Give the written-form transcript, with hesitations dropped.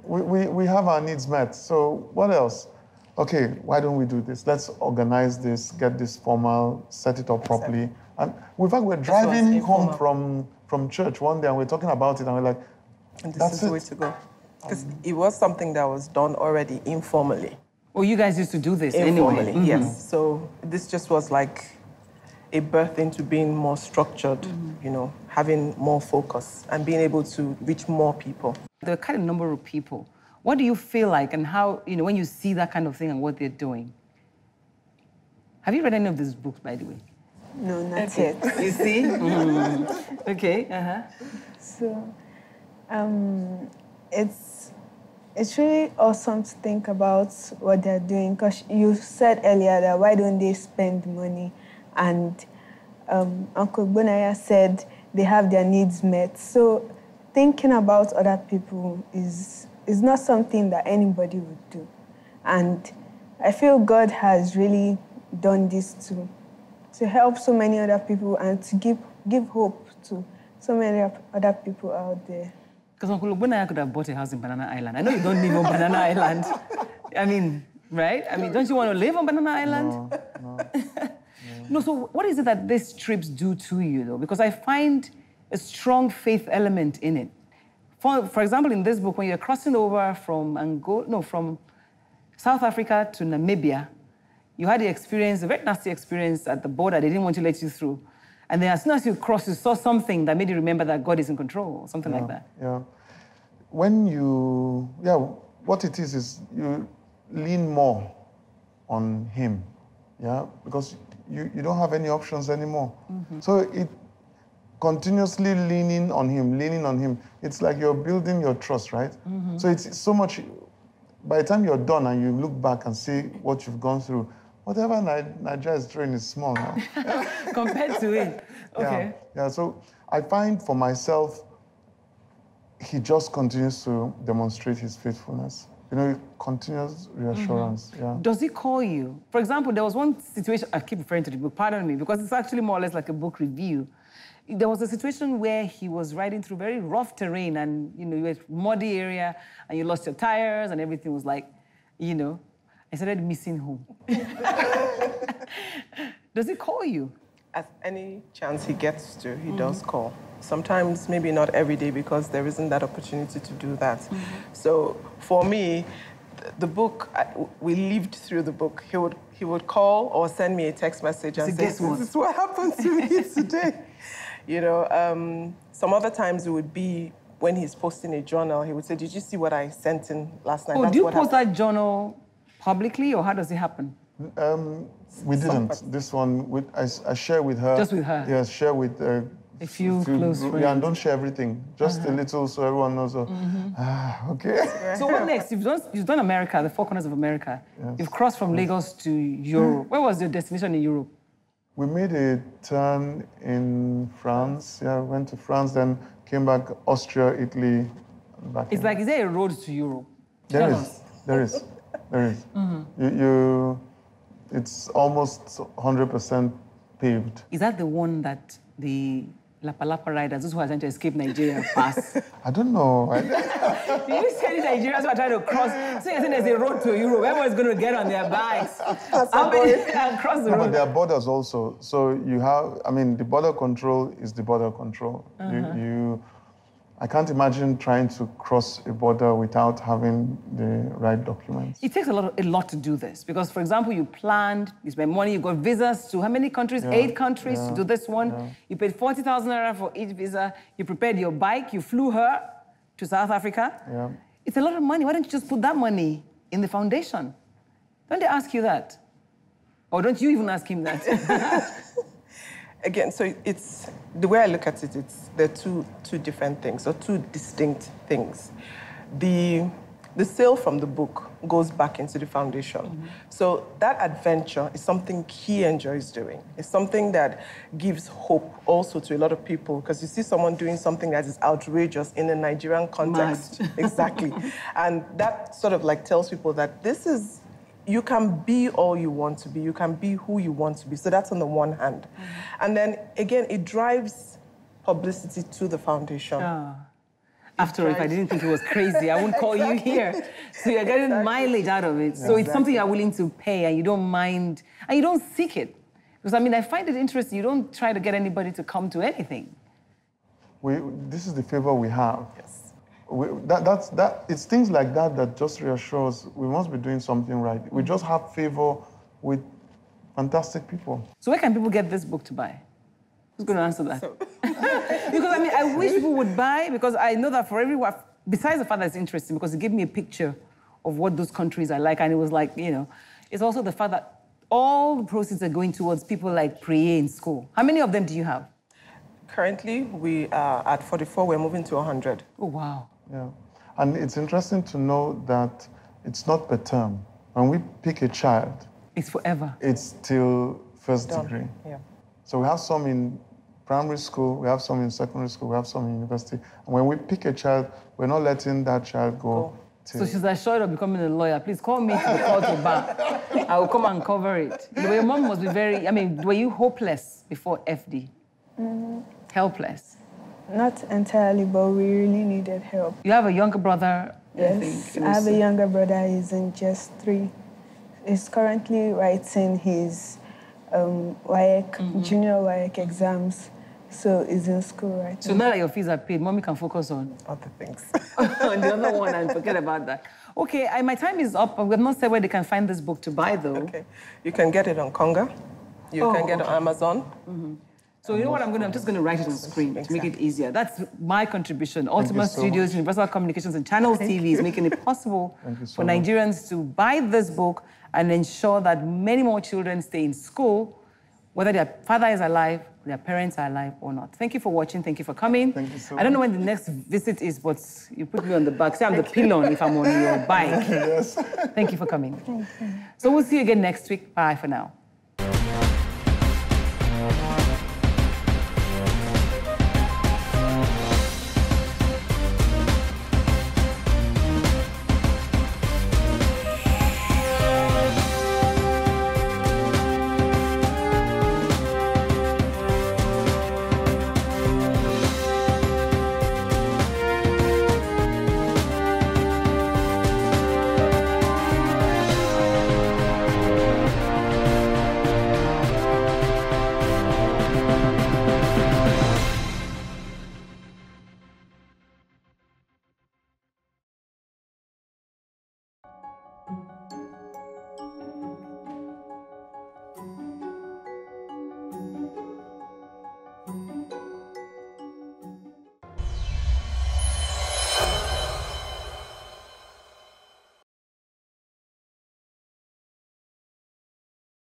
we have our needs met. So what else? Okay, why don't we do this? Let's organize this, get this formal, set it up properly. And in fact, we're driving home from church one day and we're talking about it and we're like, and this is the way to go. Because it was something that was done already informally. Well, you guys used to do this informally, anyway. Yes. So this just was like a birth into being more structured, you know, having more focus and being able to reach more people. There are kind of number of people. What do you feel like and how, you know, when you see that kind of thing and what they're doing? Have you read any of these books, by the way? No, not yet. You see? Okay, So, it's really awesome to think about what they're doing, because you said earlier that why don't they spend money? And Uncle Bonaya said they have their needs met. So thinking about other people is not something that anybody would do. And I feel God has really done this to help so many other people and to give hope to so many other people out there. Because Uncle Bonaya could have bought a house in Banana Island. I know you don't live on Banana Island. I mean, right? I mean, don't you want to live on Banana Island? No. No, so what is it that these trips do to you, though? Because I find a strong faith element in it. For example, in this book, when you're crossing over from South Africa to Namibia, you had a very nasty experience at the border. They didn't want to let you through. And then as soon as you crossed, you saw something that made you remember that God is in control, or something like that. Yeah. What it is you lean more on Him, because you don't have any options anymore. So it continuously leaning on Him. It's like you're building your trust, right? So it's so much, by the time you're done and you look back and see what you've gone through, whatever Nigeria is throwing is small now. Compared to it, okay. Yeah, so I find for myself, He just continues to demonstrate His faithfulness. You know, continuous reassurance, Does He call you? For example, there was one situation, I keep referring to the book, pardon me, because it's actually more or less like a book review. There was a situation where he was riding through very rough terrain and, you know, you were in a muddy area and you lost your tires and everything was like, you know, I started missing home. Does He call you? At any chance he gets to, he does call. Sometimes, maybe not every day, because there isn't that opportunity to do that. So for me, the book, we lived through the book. He would call or send me a text message and say, this is what happened to me today. You know, some other times it would be when he's posting a journal, he would say, did you see what I sent in last night? Oh, do you post that journal publicly, or how does it happen? We didn't. This one, I share with her. Just with her? Yes, share with a few close friends. Yeah, and don't share everything. Just a little so everyone knows. Okay. So what next? You've done America, the four corners of America. Yes. You've crossed from Lagos to Europe. Where was your destination in Europe? We made a turn in France. Yeah, we went to France, then came back, Austria, Italy, back. It's like, is there a road to Europe? There is. It's almost 100% paved. Is that the one that the Lapa Lapa riders, those who are trying to escape Nigeria, pass? I don't know. Do you see any Nigerians who are trying to cross? So you're saying there's a road to Europe, everyone's going to get on their bikes and cross the road. But there are borders also. So you have, the border control is the border control. I can't imagine trying to cross a border without having the right documents. It takes a lot to do this because, for example, you planned, you spent money, you got visas to how many countries? 8 countries to do this one. Yeah. You paid 40,000 naira for each visa. You prepared your bike. You flew her to South Africa. Yeah. It's a lot of money. Why don't you just put that money in the foundation? Don't they ask you that? Or don't you even ask him that? Again, so it's the way I look at it. They're two different things or two distinct things. The sale from the book goes back into the foundation. So that adventure is something he enjoys doing. It's something that gives hope also to a lot of people because you see someone doing something that is outrageous in a Nigerian context. Exactly. And that sort of like tells people that this is. You can be all you want to be. You can be who you want to be. So that's on the one hand. And then, again, it drives publicity to the foundation. After all, if I didn't think it was crazy, I wouldn't call you here. So you're getting mileage out of it. So it's something you're willing to pay and you don't mind, and you don't seek it. Because I mean, I find it interesting. You don't try to get anybody to come to anything. This is the favor we have. Yes. It's things like that that just reassures we must be doing something right. We just have favor with fantastic people. So where can people get this book to buy? Who's going to answer that? Because I mean, I wish people would buy, because I know that for everyone, besides the fact that it's interesting, because it gave me a picture of what those countries are like, and it was like, you know, it's also the fact that all the proceeds are going towards people like Priye in school. How many of them do you have? Currently, we are at 44. We're moving to 100. Oh, wow. Yeah. And it's interesting to know that it's not per term. When we pick a child, It's forever. it's till first Done. degree. Yeah. So we have some in primary school, we have some in secondary school, we have some in university. And when we pick a child, we're not letting that child go. So she's assured of becoming a lawyer. Please call me to the court of bar. I will come and cover it. But your mom must be very, I mean, were you hopeless before FD? Helpless? Not entirely, but we really needed help. You have a younger brother? Yes, I have a younger brother. He's in just 3. He's currently writing his WAEC, junior WAEC exams. So he's in school right So now that your fees are paid, mommy can focus on Other things. on the other one and forget about that. Okay, my time is up. We've not said where they can find this book to buy, though. Okay. You can get it on Konga. You can get it on Amazon. So you know what I'm just going to write it on screen to make it easier. That's my contribution. Ultima so Studios, much. Universal Communications and Channels TV is making it possible for Nigerians to buy this book and ensure that many more children stay in school, whether their father is alive, their parents are alive or not. Thank you for watching. Thank you for coming. Thank you so I don't know when the next visit is, but you put me on the back. Say I'm the pylon if I'm on your bike. Yes. Thank you for coming. So we'll see you again next week. Bye for now.